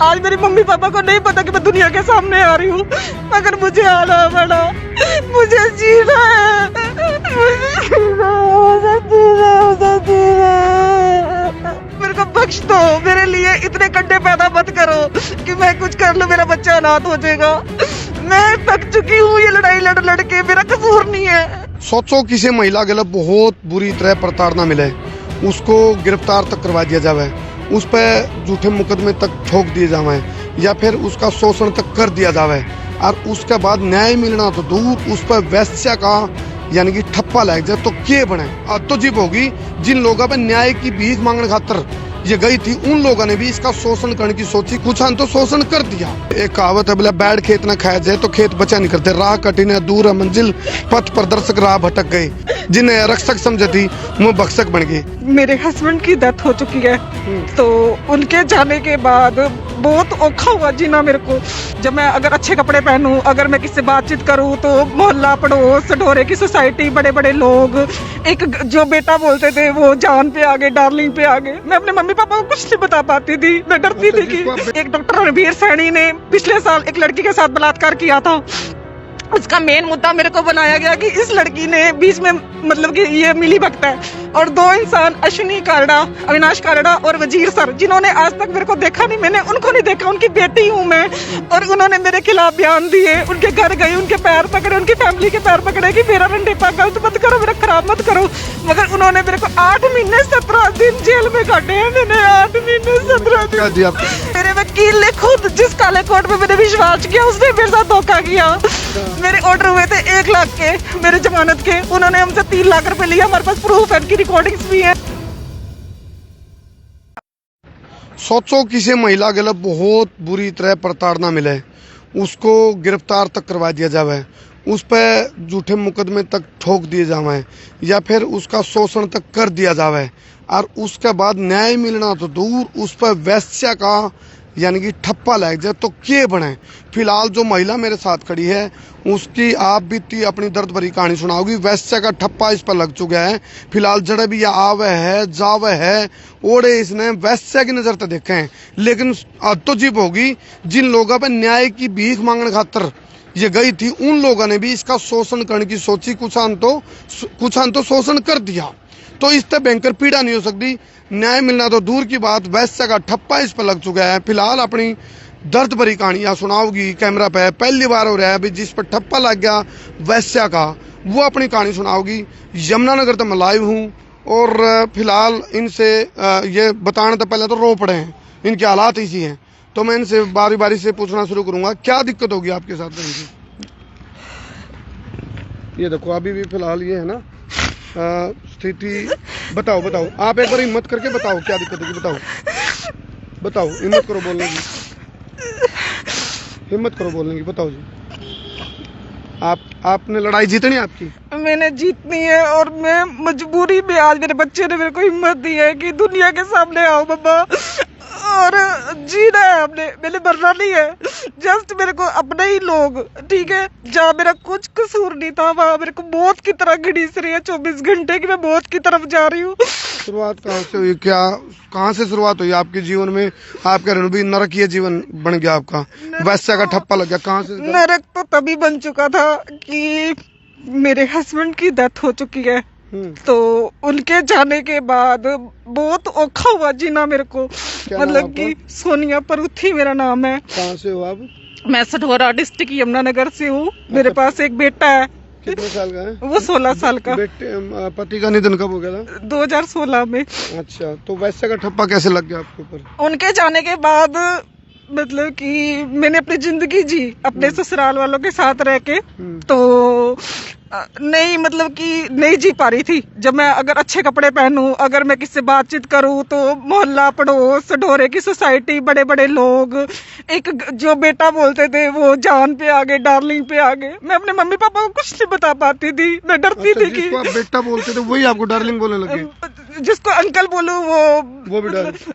आज मेरी mummy papa को नहीं पता कि मैं दुनिया के सामने आ रही हूँ, मगर मुझे आना पड़ा, मुझे जीना है, मेरे को बख्श दो। मेरे लिए इतने कंडे पैदा मत करो कि मैं कुछ कर लूं, मेरा बच्चा अनाथ हो जाएगा। मैं थक चुकी हूँ ये लड़ाई लड़ लड़ के, मेरा कसूर नहीं है। सोचो किसी महिला के लिए बहुत बुरी तरह प्रताड़ना मिले, उसको गिरफ्तार तक करवा दिया जावे, उस पर झूठे मुकदमे तक ठोक दिए जावे या फिर उसका शोषण तक कर दिया जावे और उसके बाद न्याय मिलना तो दूर, उस पर वैश्या का यानी कि ठप्पा लग जाए तो क्या बने। तो जीप होगी जिन लोगों पे न्याय की भीख मांगने खातर ये गई थी, उन लोगों ने भी इसका शोषण करने की सोची, कुछ तो शोषण कर दिया। एक कहावत है, बोला बैठ खेत ना खाया जाए तो खेत बचा नहीं करते, राह कठिन है दूर है मंजिल, पथ प्रदर्शक राह भटक गए, जिन्हें रक्षक समझे थी वो भक्षक बन गए। मेरे हस्बैंड की डेथ हो चुकी है, तो उनके जाने के बाद बहुत औखा हुआ जीना मेरे को। जब मैं अगर अच्छे कपड़े पहनूं, अगर मैं किससे बातचीत करूं तो मोहल्ला पड़ोस ढोरे की सोसाइटी, बड़े बड़े लोग, एक जो बेटा बोलते थे वो जान पे आ गए, डार्लिंग पे आ गए। मैं अपने मम्मी पापा को कुछ नहीं बता पाती थी, मैं डरती थी कि एक डॉक्टर रणवीर सैनी ने पिछले साल एक लड़की के साथ बलात्कार किया था, उसका मेन मुद्दा मेरे को बनाया गया कि इस लड़की ने बीच में मतलब कि ये मिली भगत है, और दो इंसान अश्विनी कारडा, अविनाश कारडा और वजीर सर, जिन्होंने आज तक मेरे को देखा नहीं, मैंने उनको नहीं देखा, उनकी बेटी हूँ मैं, और उन्होंने मेरे खिलाफ बयान दिए, उनके घर गई, उनके पैर पकड़े, उनकी फैमिली के पैर पकड़े कि मेरा रंडेपा गलत मत करो, मेरा खराब मत करो। मगर उन्होंने मेरे को 8 महीने 17 दिन जेल में काटे हैं। मैंने 8 महीने 17 दिन, मेरे वकील ने खुद जिस काले कोर्ट में मैंने विश्वास किया उसने मेरे साथ धोखा किया। मेरे ऑर्डर हुए थे 1 लाख के मेरे जमानत के, उन्होंने हमसे 3 लाख रुपए लिया, हमारे पास प्रूफ है, इनकी रिकॉर्डिंग्स भी है। सोचो किसी महिला के लिए बहुत बुरी तरह प्रताड़ना मिले, उसको गिरफ्तार तक करवा दिया जावे, उस पर झूठे मुकदमे तक ठोक दिए जावे या फिर उसका शोषण तक कर दिया जावे और उसके बाद न्याय मिलना तो दूर, उस पर वैश्या का यानी कि ठप्पा लग जाए तो क्या बने। फिलहाल जो महिला मेरे साथ खड़ी है उसकी आप बीती अपनी दर्द भरी कहानी सुनाओगी। वैश्या का ठप्पा इस पर लग चुका है, फिलहाल जड़े भी आवे है जावे है, ओड़े इसने वैश्या की नजर से देखे हैं, लेकिन तो जीप होगी जिन लोगों पे न्याय की भीख मांगने खातर ये गई थी, उन लोगों ने भी इसका शोषण करने की सोची, कुछ तो शोषण कर दिया। तो इससे भयंकर पीड़ा नहीं हो सकती, न्याय मिलना तो दूर की बात, वैश्या का ठप्पा इस पर लग चुका है। फिलहाल अपनी दर्द भरी कहानियां सुनाओगी कैमरा पे, पहली बार हो रहा है अभी जिस पर ठप्पा लग गया वैश्या का, वो अपनी कहानी सुनाओगी। यमुनानगर तो मैं लाइव हूँ और फिलहाल इनसे ये बताने तो पहले तो रो पड़े हैं, इनके हालात इसी हैं, तो मैं इनसे बारी बारी से पूछना शुरू करूंगा क्या दिक्कत होगी आपके साथ। ये देखो अभी भी फिलहाल ये है ना स्थिति, बताओ आप एक बार हिम्मत करके बताओ क्या दिक्कत होगी, बताओ हिम्मत करो बोलने की, हिम्मत करो बोलने की, बताओ जी। आपने लड़ाई जीतनी है आपकी? मैंने जीतनी है और मैं मजबूरी में, आज मेरे बच्चे ने मेरे को हिम्मत दी है कि दुनिया के सामने आओ बाबा, और जीना है हमने, मैंने मरना नहीं है। जस्ट मेरे को अपने ही लोग, ठीक है, जहाँ मेरा कुछ कसूर नहीं था वहाँ मेरे को मौत की तरह घड़ीस रही है 24 घंटे की, मैं मौत की तरफ जा रही हूँ। शुरुआत कहाँ से हुई, कहाँ से शुरुआत हुई आपके जीवन में? आपका भी नरक ये जीवन बन गया आपका, वैश्या का ठप्पा लग गया, कहाँ से? नरक तो तभी बन चुका था कि मेरे हस्बैंड की डेथ हो चुकी है, तो उनके जाने के बाद बहुत औखा हुआ जीना मेरे को। मतलब कि सोनिया परूथी मेरा नाम है। कहाँ से हो आप? मैं सढौरा डिस्ट्रिक्ट यमुनानगर से हूँ। मेरे पास एक बेटा है। कितने साल का है वो? 16 साल का। पति का निधन कब हो गया था? 2016 में। अच्छा, तो वैश्या का ठप्पा कैसे लग गया आपके ऊपर? उनके जाने के बाद मतलब कि मैंने अपनी जिंदगी जी अपने ससुराल वालों के साथ रह के, तो नहीं मतलब कि नहीं जी पा रही थी। जब मैं अगर अच्छे कपड़े पहनूं, अगर मैं किससे बातचीत करूं तो मोहल्ला पड़ोस ढोरे की सोसाइटी, बड़े बड़े लोग, एक जो बेटा बोलते थे वो जान पे आ गए, डार्लिंग पे आ गए। मैं अपने मम्मी पापा को कुछ नहीं बता पाती थी, मैं डरती थी कि आप बेटा बोलते थे वही आपको डार्लिंग बोलने लगे? जिसको अंकल बोलूं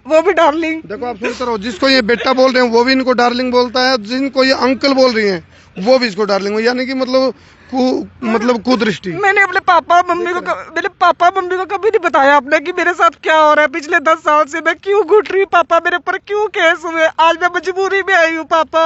वो भी डार्लिंग। देखो आप सुनते रहो, जिसको ये बेटा बोल रहे हैं वो भी इनको डार्लिंग बोलता है, जिनको ये अंकल बोल रही हैं वो भी इसको डार्लिंग, यानी कि मतलब कुदृष्टि। मैंने अपने पापा मम्मी को कभी नहीं बताया आपने कि मेरे साथ क्या हो रहा है। पिछले 10 साल से मैं क्यों घुट रही हूँ पापा, मेरे ऊपर क्यों केस हुए। आज मैं मजबूरी में आई हूँ पापा,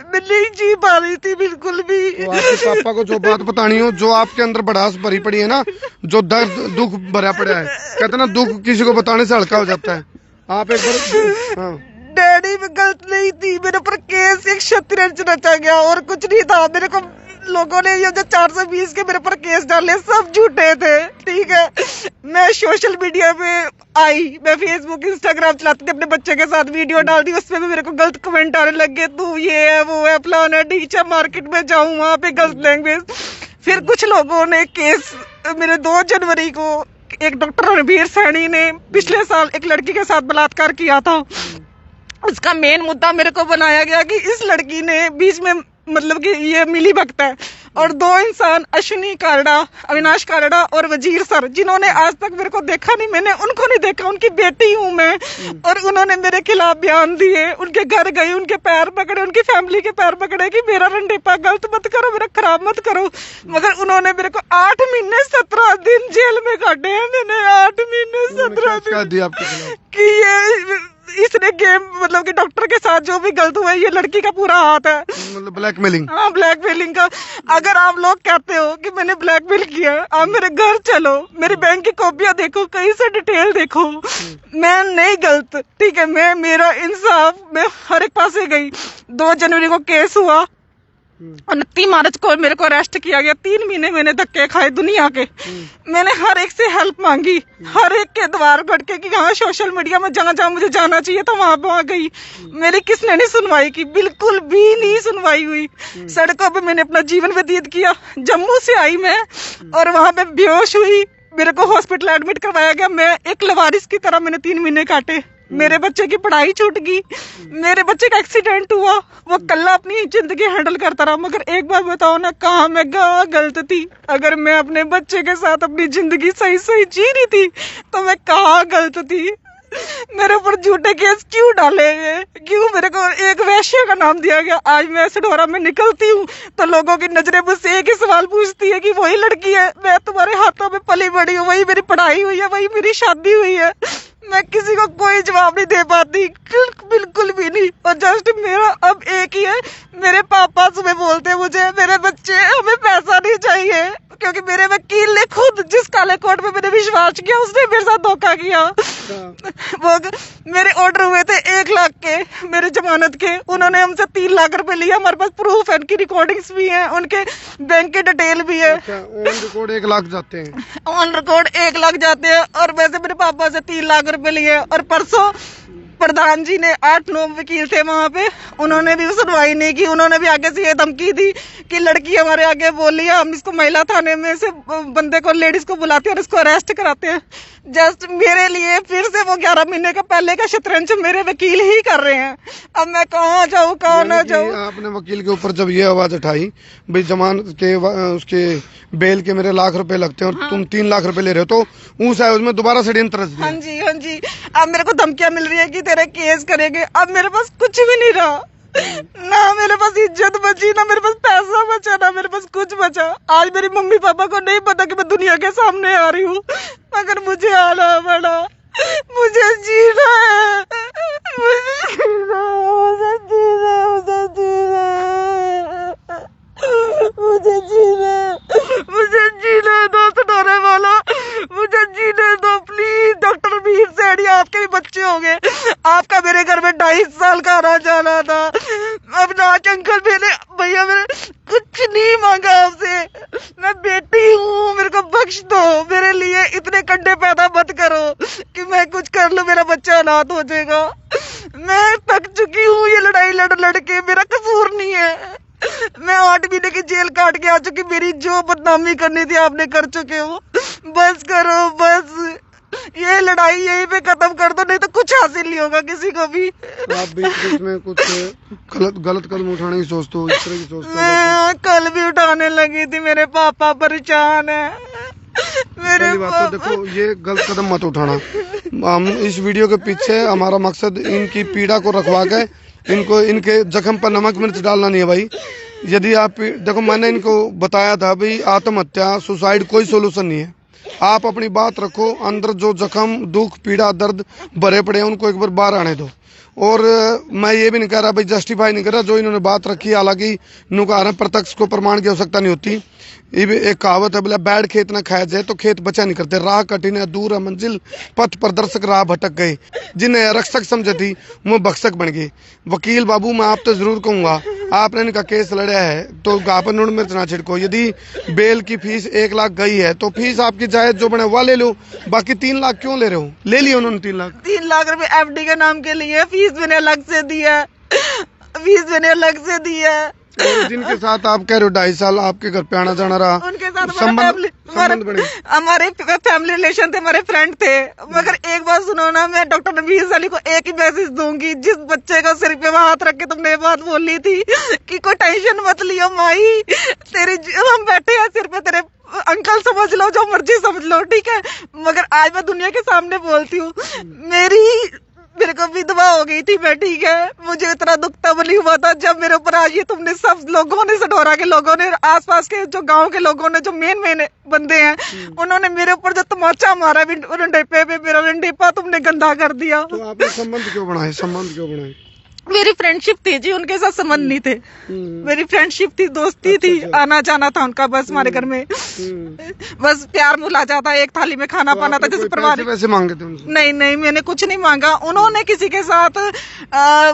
मैं नहीं जी पा रही थी बिल्कुल भी। तो आपके पापा को जो बात बतानी हो, जो आपके अंदर भड़ास भरी पड़ी है ना, जो दर्द दुख भरा पड़ा है, कहते ना दुख किसी को बताने से हल्का हो जाता है। आप एक बार हाँ। डैडी में गलत नहीं थी, मेरे ऊपर केस एक शतरंज रचा गया और कुछ नहीं था। मेरे को लोगों ने ये जो 420 के मेरे ऊपर केस डाले सब झूठे थे, ठीक है। मैं सोशल मीडिया पे आई, मैं फेसबुक इंस्टाग्राम चलाती थी, अपने बच्चे के साथ वीडियो डाल दी, उसमें भी मेरे को गलत कमेंट आने लगे, तू ये है वो है फलाना ढींचा, मार्केट में जाऊं वहां पे गलत लैंग्वेज। फिर कुछ लोगों ने केस, मेरे 2 जनवरी को एक डॉक्टर रणबीर सैनी ने पिछले साल एक लड़की के साथ बलात्कार किया था। उसका मेन मुद्दा मेरे को बनाया गया कि इस लड़की ने बीच में मतलब कि ये मिली भगत है, और 2 इंसान अश्विनी कारडा, अविनाश कारडा और वजीर सर, जिन्होंने आज तक मेरे को देखा नहीं, मैंने उनको नहीं देखा, उनकी बेटी हूं मैं, और उन्होंने मेरे खिलाफ बयान दिए। उनके घर गई, उनके पैर पकड़े, उनकी फैमिली के पैर पकड़े कि मेरा रंडेपा गलत मत करो, मेरा खराब मत करो। मगर उन्होंने मेरे को 8 महीने 17 दिन जेल में काटे हैं। मैंने 8 महीने 17 दिन कि ये इसने गेम मतलब कि डॉक्टर के साथ जो भी गलत हुआ है, ये लड़की का पूरा हाथ है, मतलब ब्लैकमेलिंग। हाँ, ब्लैकमेलिंग का। अगर आप लोग कहते हो कि मैंने ब्लैकमेल किया, आप मेरे घर चलो, मेरी बैंक की कॉपियां देखो, कहीं से डिटेल देखो, मैं नहीं गलत, ठीक है। मैं मेरा इंसाफ, मैं हर एक पासे गई। 2 जनवरी को केस हुआ, 29 मार्च को मेरे को अरेस्ट किया गया। 3 महीने मैंने धक्के खाए दुनिया के। मैंने हर एक से हेल्प मांगी, हर एक के द्वार भटके के कि हाँ सोशल मीडिया में जहाँ जहाँ मुझे जाना चाहिए था वहां गई। मेरी किसने नहीं सुनवाई की, बिल्कुल भी नहीं सुनवाई हुई। सड़कों पे मैंने अपना जीवन व्यतीत किया। जम्मू से आई मैं और वहां पे बेहोश हुई, मेरे को हॉस्पिटल एडमिट करवाया गया। मैं एक लवारिस की तरह मैंने 3 महीने काटे। मेरे बच्चे की पढ़ाई छूट गई, मेरे बच्चे का एक्सीडेंट हुआ, वो कल्ला अपनी जिंदगी हैंडल करता रहा। मगर एक बार बताओ ना, कहाँ मैं गलत थी? अगर मैं अपने बच्चे के साथ अपनी जिंदगी सही सही जी रही थी तो मैं कहाँ गलत थी? मेरे ऊपर झूठे केस क्यों डाले गए? क्यों मेरे को एक वैश्य का नाम दिया गया? आज मैं सढौरा में निकलती हूँ तो लोगों की नजरें मुझसे एक ही सवाल पूछती है कि वही लड़की है, मैं तुम्हारे हाथों में पली बड़ी हूँ, वही मेरी पढ़ाई हुई है, वही मेरी शादी हुई है। मैं किसी को कोई जवाब नहीं दे पाती, बिल्कुल भी नहीं। और जस्ट मेरा अब एक ही है, मेरे पापा सुबह बोलते हैं मुझे, मेरे बच्चे हमें पैसा नहीं चाहिए, क्योंकि मेरे वकील ने खुद जिस काले कोर्ट में मैंने विश्वास किया उसने मेरे साथ धोखा किया। वो मेरे ऑर्डर हुए थे 1 लाख के, मेरे जमानत के, उन्होंने हमसे 3 लाख रुपए लिए। हमारे पास प्रूफ है, उनकी रिकॉर्डिंग्स भी है, उनके बैंक के डिटेल भी है। ऑन रिकॉर्ड 1 लाख जाते हैं, ऑन रिकॉर्ड 1 लाख जाते हैं। और वैसे मेरे पापा से 3 लाख रुपए लिए। और परसों प्रधान जी ने 8-9 वकील थे वहां पे, उन्होंने भी सुनवाई नहीं की। उन्होंने भी आगे से ये धमकी दी कि लड़की हमारे आगे बोली है, हम इसको महिला थाने में से बंदे को, लेडीज को बुलाते हैं और इसको अरेस्ट कराते हैं। जस्ट मेरे लिए फिर से वो 11 महीने का पहले का शतरंज मेरे वकील ही कर रहे हैं। अब मैं कहाँ जाऊँ, कहाँ ना जाऊँ? आपने वकील के ऊपर जब ये आवाज उठाई भाई जमानत के उसके बेल के मेरे लाख रुपए लगते हैं और तुम 3 लाख रुपए ले रहे हो, तो उस एवज में दोबारा षड्यंत्र रच दिया। हाँ जी, हाँ जी। अब मेरे को धमकियां मिल रही है कि तेरे केस करेंगे। अब मेरे पास कुछ भी नहीं रहा, ना मेरे पास इज्जत बची, ना मेरे पास पैसा बचा, ना मेरे पास कुछ बचा। आज मेरी मम्मी पापा को नहीं पता कि मैं दुनिया के सामने आ रही हूँ, मगर मुझे आना पड़ा। मुझे जीना है, मुझे जीना है, मुझे जीना है, मुझे जीना है, मुझे जीना है, मुझे जीने दो सढौरे वाला, मुझे जीने दो प्लीज। डॉक्टर वीर सैनी, आपके भी बच्चे होंगे, आपका मेरे घर में 2.5 साल का आना जाना था। अब नाच अंकल मैंने भैया मैंने कुछ नहीं मांगा आपसे, मैं बेटी हूँ, मेरे को बख्श दो। मेरे लिए इतने कंडे पैदा मत करो कि मैं कुछ कर लूं, मेरा बच्चा अनाथ हो जाएगा। मैं थक चुकी हूँ ये लड़ाई लड़ के, मेरा कसूर नहीं है। मैं 8 महीने की जेल काट के आ चुकी, मेरी जो बदनामी करनी थी आपने कर चुके हो। बस करो, बस ये लड़ाई यहीं पे खत्म कर दो, नहीं तो कुछ हासिल नहीं होगा किसी को भी। आप बीच में कुछ गलत कदम उठाने की सोचते हो, इस तरह की सोचते हो? मैं कल भी उठाने लगी थी, मेरे पापा परेशान है। मेरे पापा तो देखो, ये गलत कदम मत उठाना। हम इस वीडियो के पीछे हमारा मकसद इनकी पीड़ा को रखवा के इनको इनके जख्म पर नमक मिर्च डालना नहीं है भाई। यदि आप देखो, मैंने इनको बताया था भाई आत्महत्या सुसाइड कोई सोल्यूशन नहीं है। आप अपनी बात रखो, अंदर जो जख्म दुख पीड़ा दर्द भरे पड़े हैं उनको एक बार बाहर आने दो। और मैं ये भी नहीं कह रहा भाई, जस्टिफाई नहीं कर रहा जो इन्होंने बात रखी। हालांकि नुकार प्रत्यक्ष को प्रमाण की आवश्यकता नहीं होती। ये भी एक कहावत है, बोला बैड खेत ना खाया जाए तो खेत बचा नहीं करते। राह कठिन है दूर है मंजिल, पथ प्रदर्शक राह भटक गए। जिन्हें रक्षक समझे थी वो भक्षक बन गए। वकील बाबू, मैं आप तो जरूर कहूंगा, आपने इनका केस लड़ा है तो गापर नून मिर्च ना छिड़को। यदि बेल की फीस 1 लाख गई है तो फीस आपकी जायज जो बने वह ले लो, बाकी 3 लाख क्यों ले रहे हो? ले लिया उन्होंने 3 लाख रुपए एफडी के नाम के लिए, फीस मैंने अलग से दी है, फीस मैंने अलग से दी है। और जिनके साथ आप कह रहे हो 2.5 साल आपके घर पे आना जाना रहा, उनके साथ संबंध बने। हमारे फैमिली रिलेशन थे, हमारे फ्रेंड थे। मगर एक बात सुनो ना, मैं डॉक्टर नबीज अली को एक ही मैसेज दूंगी, जिस बच्चे का सिर पे हाथ रख के तुमने ये बात बोली थी कि कोई टेंशन मत लियो माई, तेरे हम बैठे हैं सिर पे, तेरे अंकल समझ लो, जो मर्जी समझ लो, ठीक है। मगर आज मैं दुनिया के सामने बोलती हूँ, मेरे को विधवा हो गई थी मैं, ठीक है। मुझे इतना दुख तब नहीं हुआ था जब मेरे ऊपर आज ये तुमने सब लोगों ने, सढौरा के लोगों ने, आसपास के जो गांव के लोगों ने, जो मेन बंदे हैं, उन्होंने मेरे ऊपर जो तमाचा मारा रंडेपे पे, मेरा रंडेपा तुमने गंदा कर दिया। तो आपने संबंध क्यों बनाए? मेरी फ्रेंडशिप थी जी, उनके साथ संबंध नहीं थे। मेरी फ्रेंडशिप थी, दोस्ती थी, आना जाना था उनका बस हमारे घर में। बस प्यार मुलाजा था, एक थाली में खाना पाना था, जैसे परिवार। पैसे मांगे थे उनसे? नहीं, मैंने कुछ नहीं मांगा। उन्होंने किसी के साथ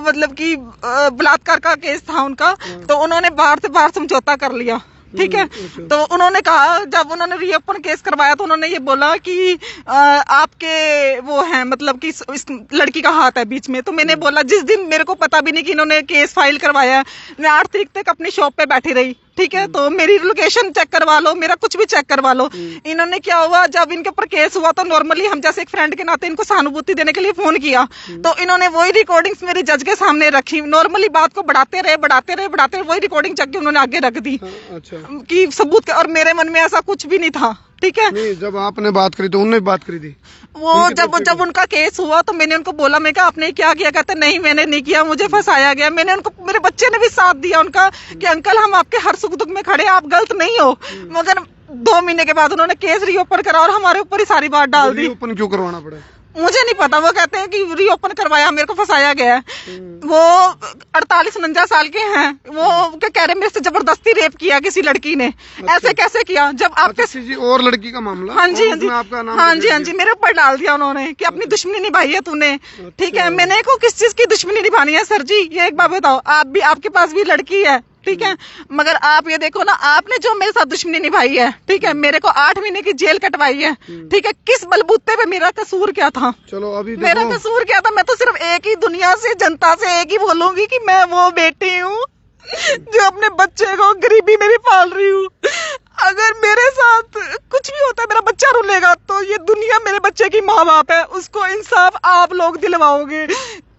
मतलब कि बलात्कार का केस था उनका, तो उन्होंने बाहर से बाहर समझौता कर लिया, ठीक है। तो उन्होंने कहा, जब उन्होंने रीओपन केस करवाया तो उन्होंने ये बोला कि आपके वो हैं, मतलब कि इस लड़की का हाथ है बीच में। तो मैंने बोला, जिस दिन मेरे को पता भी नहीं कि इन्होंने केस फाइल करवाया, मैं 8 तारीख तक अपनी शॉप पे बैठी रही, ठीक है। तो मेरी लोकेशन चेक करवा लो, मेरा कुछ भी चेक करवा लो। इन्होंने क्या हुआ, जब इनके ऊपर केस हुआ तो नॉर्मली हम जैसे एक फ्रेंड के नाते इनको सहानुभूति देने के लिए फोन किया, तो इन्होंने वही रिकॉर्डिंग्स मेरे जज के सामने रखी। नॉर्मली बात को बढ़ाते रहे, वही रिकॉर्डिंग चेक के उन्होंने आगे रख दी। अच्छा। कि सबूत के, और मेरे मन में ऐसा कुछ भी नहीं था, ठीक है। नहीं, जब आपने बात करी तो उन्होंने बात करी थी वो जब उनका केस हुआ तो मैंने उनको बोला, मैं कहा आपने क्या किया? कहते नहीं मैंने नहीं किया, मुझे फंसाया गया। मैंने उनको, मेरे बच्चे ने भी साथ दिया उनका कि अंकल हम आपके हर सुख दुख में खड़े, आप गलत नहीं हो। मगर 2 महीने के बाद उन्होंने केस रीओपन करा और हमारे ऊपर ही सारी बात डाल दी। रीओपन क्यों करवाना पड़ा? मुझे नहीं पता, वो कहते हैं कि रीओपन करवाया, मेरे को फंसाया गया। वो 48-49 साल के हैं, वो कह रहे मेरे से जबरदस्ती रेप किया किसी लड़की ने। ऐसे कैसे किया जब आपके किसी और लड़की का मामला? हाँ जी, आपका नाम? हाँ जी, मेरे ऊपर डाल दिया उन्होंने कि अपनी दुश्मनी निभाई है तूने, ठीक है। मैंने को किस चीज की दुश्मनी निभानी है सर जी, ये एक बात बताओ। आप भी, आपके पास भी लड़की है, ठीक है। मगर आप ये देखो ना, आपने जो मेरे साथ दुश्मनी निभाई है, ठीक है, मेरे को 8 महीने की जेल कटवाई है, ठीक है। किस बलबूते पे? मेरा कसूर क्या था? चलो अभी मेरा कसूर क्या था? मैं तो सिर्फ एक ही, दुनिया से, जनता से एक ही बोलूंगी कि मैं वो बेटी हूँ जो अपने बच्चे को गरीबी में भी पाल रही हूँ। अगर मेरे साथ कुछ भी होता है, मेरा बच्चा रुलेगा, तो ये दुनिया मेरे बच्चे की माँ बाप है, उसको इंसाफ आप लोग दिलवाओगे।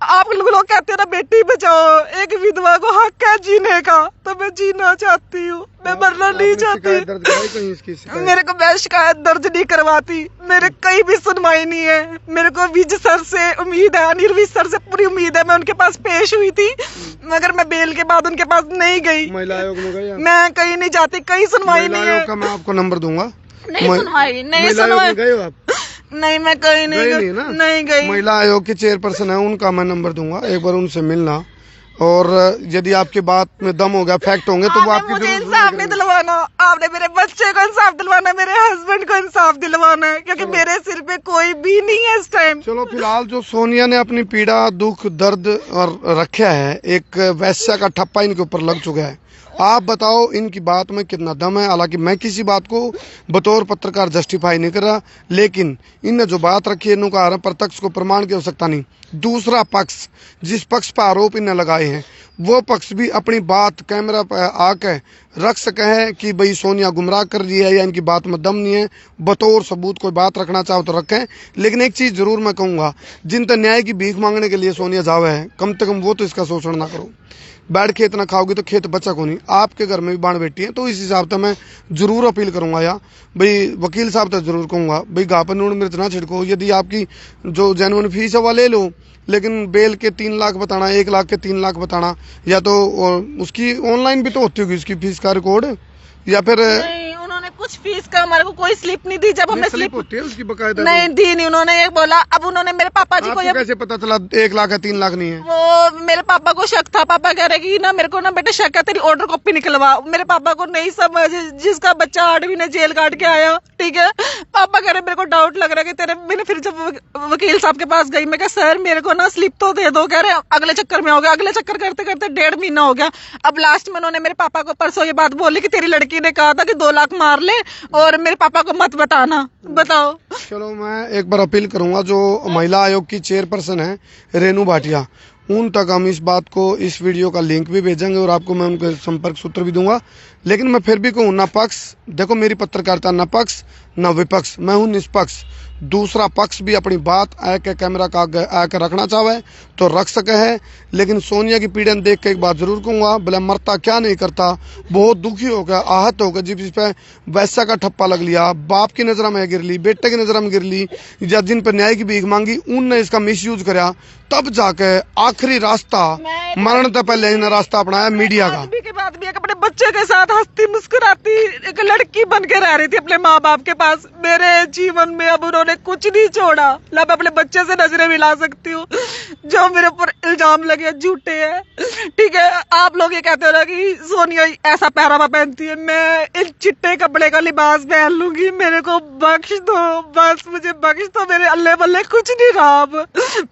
आप लोग कहते हैं ना बेटी बचाओ, एक विधवा को हक है जीने का, तो मैं जीना चाहती हूँ, मैं मरना नहीं चाहती। मेरे को मैं शिकायत दर्ज नहीं करवाती, मेरे कहीं भी सुनवाई नहीं है। मेरे को विज सर से उम्मीद है, निर्विज सर से पूरी उम्मीद है। मैं उनके पास पेश हुई थी, मगर मैं बेल के बाद उनके पास नहीं गई। महिला आयोग में गई? मैं कहीं नहीं जाती, कहीं सुनवाई नहीं है। मैं आपको नंबर दूंगा। नहीं सुनवाई, नहीं सुनवाई। गए हो आप? नहीं, मैं कहीं नहीं गई, नहीं गई। महिला आयोग के चेयरपर्सन है, उनका मैं नंबर दूंगा, एक बार उनसे मिलना। और यदि आपकी बात में दम हो गया, फैक्ट होंगे, तो वो आपकी मुझे इंसाफ नहीं दिलवाना, आपने मेरे बच्चे को इंसाफ दिलवाना, मेरे हस्बैंड को इंसाफ दिलवाना है, क्योंकि मेरे सिर पे कोई भी नहीं है इस टाइम। चलो फिलहाल जो सोनिया ने अपनी पीड़ा दुख दर्द और रखा है, एक वैश्या का ठप्पा इनके ऊपर लग चुका है। आप बताओ इनकी बात में कितना दम है। हालांकि मैं किसी बात को बतौर पत्रकार जस्टिफाई नहीं कर रहा, लेकिन इनने जो बात रखी है, इनका प्रत्यक्ष को प्रमाण की आवश्यकता नहीं। दूसरा पक्ष, जिस पक्ष पर आरोप इन्हें लगाए हैं, वो पक्ष भी अपनी बात कैमरा पर आके रख सके हैं कि भाई सोनिया गुमराह कर रही है या इनकी बात में दम नहीं है, बतौर सबूत कोई बात रखना चाहो तो रखें। लेकिन एक चीज़ जरूर मैं कहूँगा, जिन तक न्याय की भीख मांगने के लिए सोनिया जावे है, कम से कम वो तो इसका शोषण ना करो। बैठ खेत ना खाओगे तो खेत बचा को नहीं। आपके घर में भी बाण बेटी है, तो इस हिसाब से मैं जरूर अपील करूंगा या भाई वकील साहब तक जरूर कहूँगा भाई घा पर नून मिर्च ना छिड़को। यदि आपकी जो जेन्युइन फीस है वह ले लो, लेकिन बेल के 3 लाख बताना, 1 लाख के 3 लाख बताना, या तो उसकी ऑनलाइन भी तो होती होगी उसकी फीस का रिकॉर्ड, या फिर नहीं, उन्होंने कुछ फीस का हमारे को कोई स्लिप नहीं दी। जब हमें स्लिप होती है उसकी बकायदा नहीं दी, नहीं उन्होंने ये बोला। अब उन्होंने मेरे पापा जी को ये कैसे पता चला 1 लाख है 3 लाख नहीं है? वो मेरे पापा को शक था। पापा कह रहे कि ना मेरे को ना बेटे शक है, तेरी ऑर्डर कॉपी निकलवा। मेरे पापा को नहीं समझ, जिसका बच्चा 8वीं ने जेल काट के आया, ठीक है। पापा कह रहे मेरे को डाउट लग रहा है कि तेरे। मैंने फिर जब वकील साहब के पास गई, मैं कहा सर मेरे को ना स्लिप तो दे दो। कह रहे अगले चक्कर में हो गया। अगले चक्कर करते करते 1.5 महीना हो गया। अब लास्ट में उन्होंने मेरे पापा को परसों ये बात बोली कि तेरी लड़की ने कहा था कि 2 लाख मार ले और मेरे पापा को मत बताना। बताओ। चलो मैं एक बार अपील करूंगा, जो महिला आयोग की चेयरपर्सन है रेनू भाटिया, उन तक हम इस बात को, इस वीडियो का लिंक भी भेजेंगे और आपको मैं उनके संपर्क सूत्र भी दूंगा। लेकिन मैं फिर भी कहूँ, ना पक्ष, देखो मेरी पत्रकारिता ना पक्ष ना विपक्ष, मैं हूँ निष्पक्ष। दूसरा पक्ष भी अपनी बात आके कैमरा का आके रखना चाहे तो रख सके है। लेकिन सोनिया की पीड़न देख के एक बात जरूर कहूंगा, भले मरता क्या नहीं करता, बहुत दुखी हो गया, आहत हो गया। जिस पे वैसा का ठप्पा लग लिया, बाप की नजर में गिर ली, बेटे की नजर में गिर ली, या जिन पर न्याय की भीख मांगी उनने इसका मिसयूज करा, तब जाके आखिरी रास्ता मरण से पहले इन्हें रास्ता अपनाया मीडिया का। के बाद भी अपने बच्चे के साथ हंसती मुस्कुराती एक लड़की बन के रह रही थी अपने माँ बाप के पास। मेरे जीवन में अब उन्होंने कुछ नहीं छोड़ा, ना मैं अपने बच्चे से नजरें मिला सकती हूँ। जो मेरे ऊपर इल्जाम लगे झूठे हैं, ठीक है। आप लोग ये कहते हो ना कि सोनिया ऐसा पहरावा पहनती है, मैं इन चिट्टे कपड़े का लिबास पहन लूंगी। मेरे को बख्श दो, बस मुझे बख्श दो। मेरे अल्ले बल्ले कुछ नहीं रहा, अब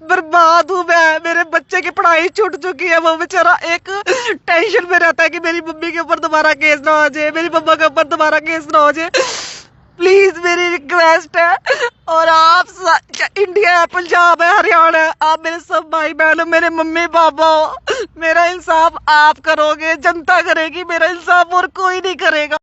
बर्बाद हूँ मैं। मेरे बच्चे की पढ़ाई छूट चुकी है, वो बेचारा एक टेंशन में रहता है कि मेरी मम्मी के ऊपर दोबारा केस ना हो जाए, मेरी मम्मा के ऊपर दोबारा केस ना हो जाए। प्लीज मेरी रिक्वेस्ट है, और आप इंडिया है, पंजाब है, हरियाणा है, आप मेरे सब भाई बहन हो, मेरे मम्मी पापा हो, मेरा इंसाफ आप करोगे, जनता करेगी मेरा इंसाफ, और कोई नहीं करेगा।